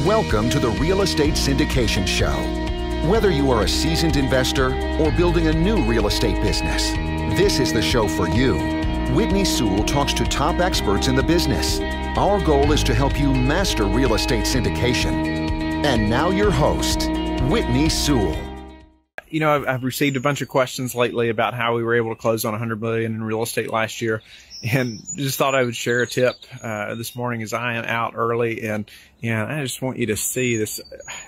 Welcome to the Real Estate Syndication Show. Whether you are a seasoned investor or building a new real estate business, this is the show for you. Whitney Sewell talks to top experts in the business. Our goal is to help you master real estate syndication. And now your host, Whitney Sewell. You know, I've received a bunch of questions lately about how we were able to close on $100 million in real estate last year, and just thought I would share a tip this morning as I am out early, and I just want you to see this.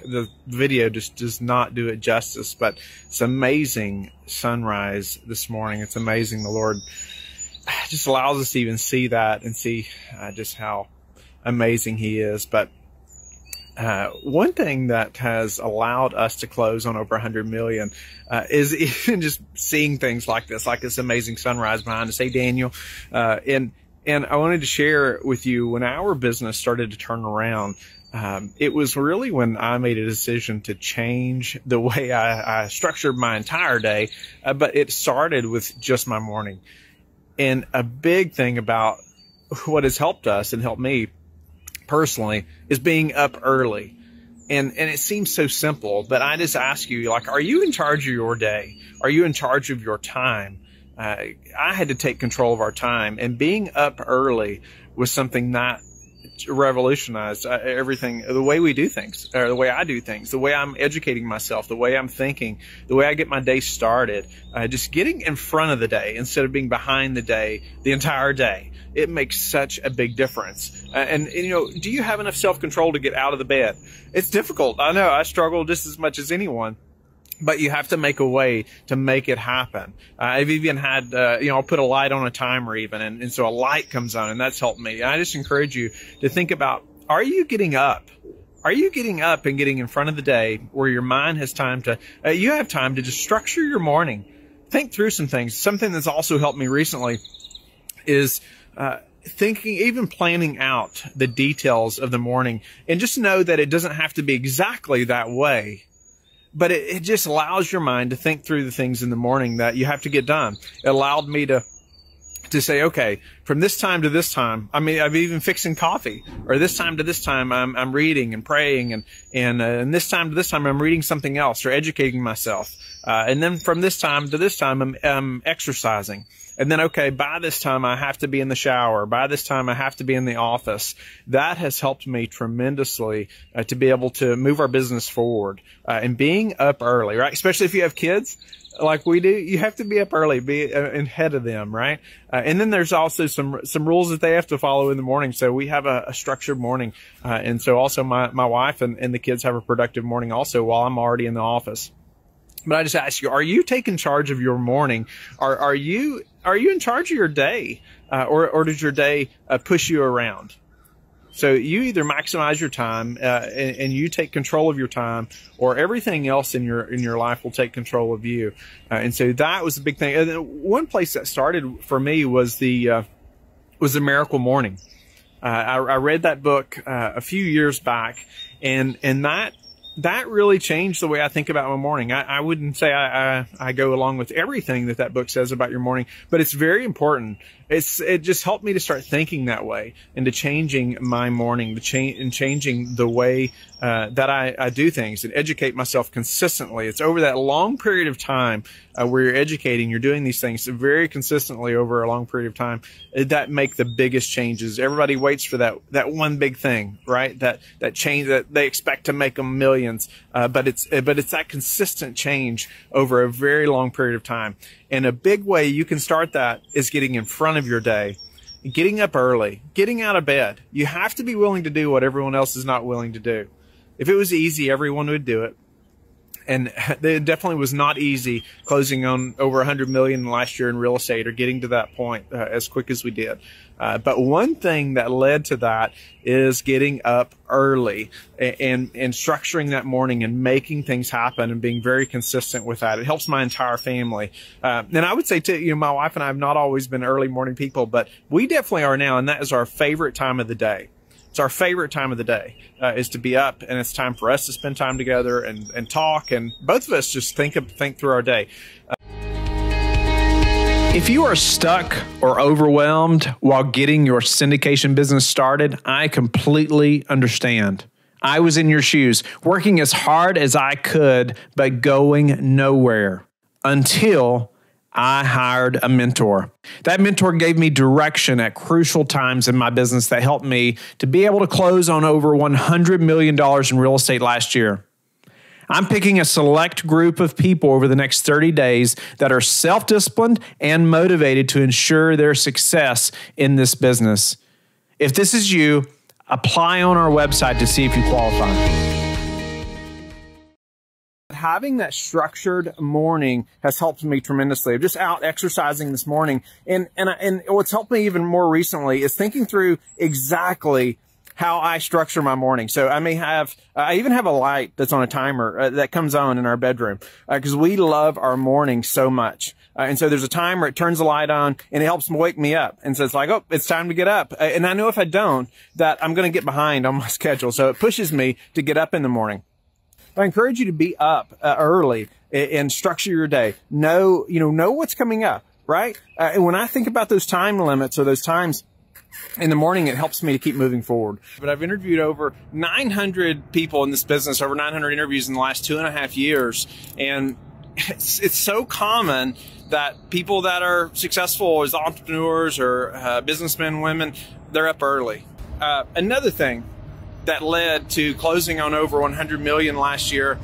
The video just does not do it justice, but it's amazing sunrise this morning. It's amazing. The Lord just allows us to even see that and see just how amazing He is. But one thing that has allowed us to close on over 100 million is even just seeing things like this amazing sunrise behind us. Hey, Daniel, and I wanted to share with you when our business started to turn around. It was really when I made a decision to change the way I structured my entire day, but it started with just my morning. And a big thing about what has helped us and helped me personally is being up early. And it seems so simple, but I just ask you, like, are you in charge of your day? Are you in charge of your time? I had to take control of our time, and being up early was something that revolutionized everything, the way we do things, or the way I do things, the way I'm educating myself, the way I'm thinking, the way I get my day started, just getting in front of the day instead of being behind the day the entire day. It makes such a big difference. And you know, do you have enough self-control to get out of the bed? It's difficult. I know I struggle just as much as anyone. But you have to make a way to make it happen. I've even had, I'll put a light on a timer even, and so a light comes on, and that's helped me. I just encourage you to think about, are you getting up? Are you getting up and getting in front of the day where your mind has time to, you have time to just structure your morning, think through some things. Something that's also helped me recently is thinking, even planning out the details of the morning, and just know that it doesn't have to be exactly that way. But it just allows your mind to think through the things in the morning that you have to get done. It allowed me to say, okay, from this time to this time, I'm even fixing coffee, or this time to this time, I'm reading and praying, and this time to this time, I'm reading something else or educating myself. And then from this time to this time, I'm exercising. And then, okay, by this time, I have to be in the shower. By this time, I have to be in the office. That has helped me tremendously to be able to move our business forward. And being up early, right? Especially if you have kids like we do, you have to be up early, be ahead of them, right? And then there's also some rules that they have to follow in the morning. So we have a structured morning. And so also my wife and the kids have a productive morning also while I'm already in the office. But I just ask you, are you taking charge of your morning? Are you in charge of your day? Or does your day push you around? So you either maximize your time, and you take control of your time, or everything else in your life will take control of you. And so that was a big thing. And one place that started for me was the Miracle Morning. I read that book a few years back, and that really changed the way I think about my morning. I wouldn't say I go along with everything that book says about your morning, but it's very important. It just helped me to start thinking that way, and to changing my morning, changing the way that I do things, and educate myself consistently. It's over that long period of time where you're educating, you're doing these things very consistently over a long period of time that make the biggest changes. Everybody waits for that one big thing, right? That change that they expect to make them millions, but it's that consistent change over a very long period of time. And a big way you can start that is getting in front of your day, getting up early, getting out of bed. You have to be willing to do what everyone else is not willing to do. If it was easy, everyone would do it. And it definitely was not easy closing on over 100 million last year in real estate, or getting to that point as quick as we did. But one thing that led to that is getting up early and structuring that morning and making things happen and being very consistent with that. It helps my entire family. And I would say too, my wife and I have not always been early morning people, but we definitely are now. And that is our favorite time of the day. It's our favorite time of the day, is to be up, and it's time for us to spend time together and talk, and both of us just think through our day. If you are stuck or overwhelmed while getting your syndication business started, I completely understand. I was in your shoes, working as hard as I could, but going nowhere until I hired a mentor. That mentor gave me direction at crucial times in my business that helped me to be able to close on over $100 million in real estate last year. I'm picking a select group of people over the next 30 days that are self-disciplined and motivated to ensure their success in this business. If this is you, apply on our website to see if you qualify. Having that structured morning has helped me tremendously. I'm just out exercising this morning. And what's helped me even more recently is thinking through exactly how I structure my morning. So I even have a light that's on a timer that comes on in our bedroom because we love our morning so much. And so there's a timer, it turns the light on and it helps wake me up. And so it's like, oh, it's time to get up. And I know if I don't, that I'm going to get behind on my schedule. So it pushes me to get up in the morning. I encourage you to be up early and structure your day. Know what's coming up, right? And when I think about those time limits or those times in the morning, it helps me to keep moving forward. But I've interviewed over 900 people in this business, over 900 interviews in the last 2.5 years. And it's so common that people that are successful as entrepreneurs or businessmen, women, they're up early. Another thing that led to closing on over 100 million last year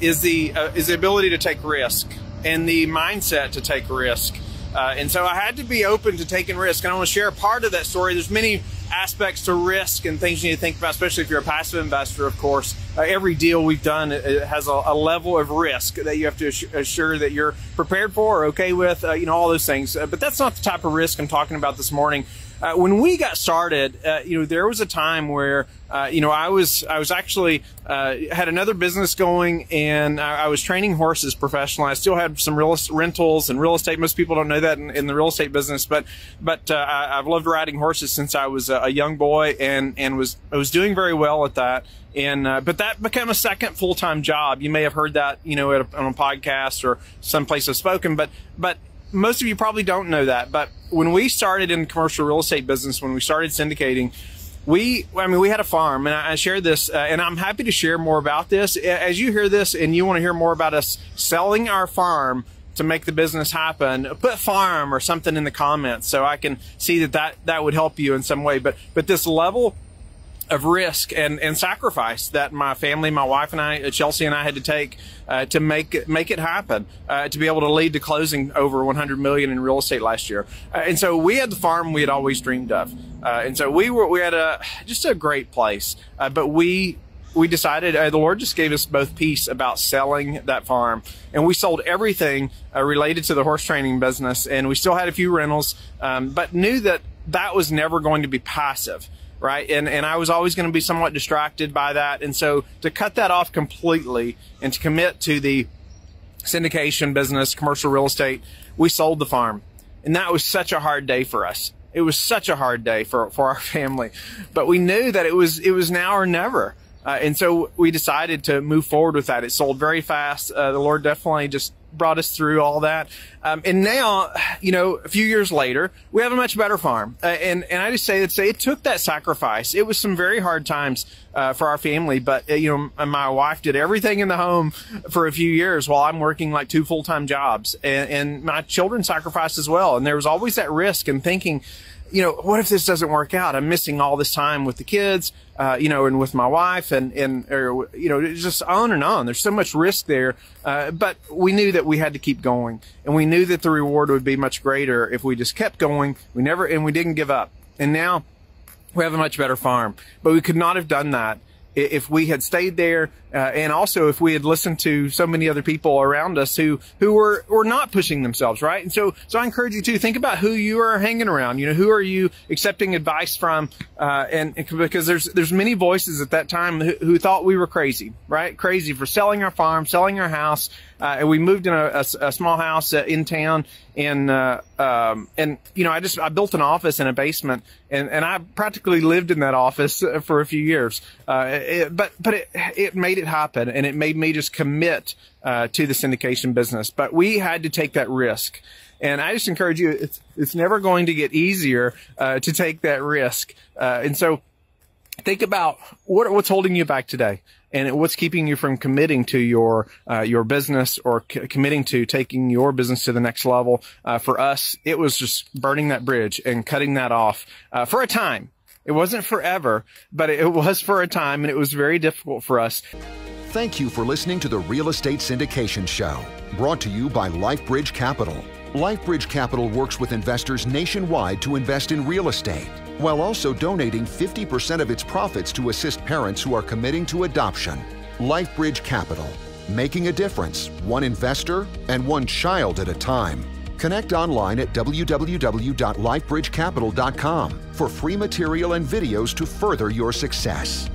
is the ability to take risk and the mindset to take risk. And so I had to be open to taking risk. And I want to share a part of that story. There's many aspects to risk and things you need to think about, especially if you're a passive investor, of course. Every deal we've done has a level of risk that you have to assure that you're prepared for or okay with, all those things. But that's not the type of risk I'm talking about this morning. When we got started, there was a time where, I was actually, had another business going and I was training horses professionally. I still had some rentals and real estate. Most people don't know that in the real estate business, but I've loved riding horses since I was a young boy and was doing very well at that. And, but that became a second full-time job. You may have heard that, on a podcast or someplace I've spoken, but most of you probably don't know that, but when we started in the commercial real estate business, when we started syndicating, we had a farm, and I shared this, and I'm happy to share more about this. As you hear this and you want to hear more about us selling our farm to make the business happen, put farm or something in the comments so I can see that would help you in some way. But this level of risk and sacrifice that my family, my wife and I, Chelsea and I, had to take to make it happen, to be able to lead to closing over 100 million in real estate last year. And so we had the farm we had always dreamed of. And so we had just a great place. But we decided, the Lord just gave us both peace about selling that farm. And we sold everything related to the horse training business. And we still had a few rentals, but knew that was never going to be passive. Right. And I was always going to be somewhat distracted by that. And so to cut that off completely and to commit to the syndication business, commercial real estate, we sold the farm. And that was such a hard day for us. It was such a hard day for our family. But we knew that it was now or never. And so we decided to move forward with that. It sold very fast. The Lord definitely just brought us through all that. And now, a few years later, we have a much better farm. And I just say it took that sacrifice. It was some very hard times for our family, but, my wife did everything in the home for a few years while I'm working like 2 full-time jobs, and my children sacrificed as well. And there was always that risk and thinking, what if this doesn't work out? I'm missing all this time with the kids, and with my wife and just on and on. There's so much risk there. But we knew that we had to keep going, and we knew that the reward would be much greater if we just kept going. We didn't give up. And now we have a much better farm, but we could not have done that if we had stayed there, and also if we had listened to so many other people around us who were not pushing themselves, right? And so I encourage you to think about who you are hanging around. Who are you accepting advice from? And because there's many voices at that time who thought we were crazy, right? Crazy for selling our farm, selling our house. And we moved in a small house in town, and I built an office in a basement, and I practically lived in that office for a few years. But it made it happen, and it made me just commit to the syndication business. But we had to take that risk. And I just encourage you, it's never going to get easier to take that risk. And so think about what's holding you back today, and what's keeping you from committing to your business, or committing to taking your business to the next level. For us, it was just burning that bridge and cutting that off for a time. It wasn't forever, but it was for a time, and it was very difficult for us. Thank you for listening to the Real Estate Syndication Show, brought to you by LifeBridge Capital. LifeBridge Capital works with investors nationwide to invest in real estate, while also donating 50% of its profits to assist parents who are committing to adoption. LifeBridge Capital, making a difference, one investor and one child at a time. Connect online at www.lifebridgecapital.com for free material and videos to further your success.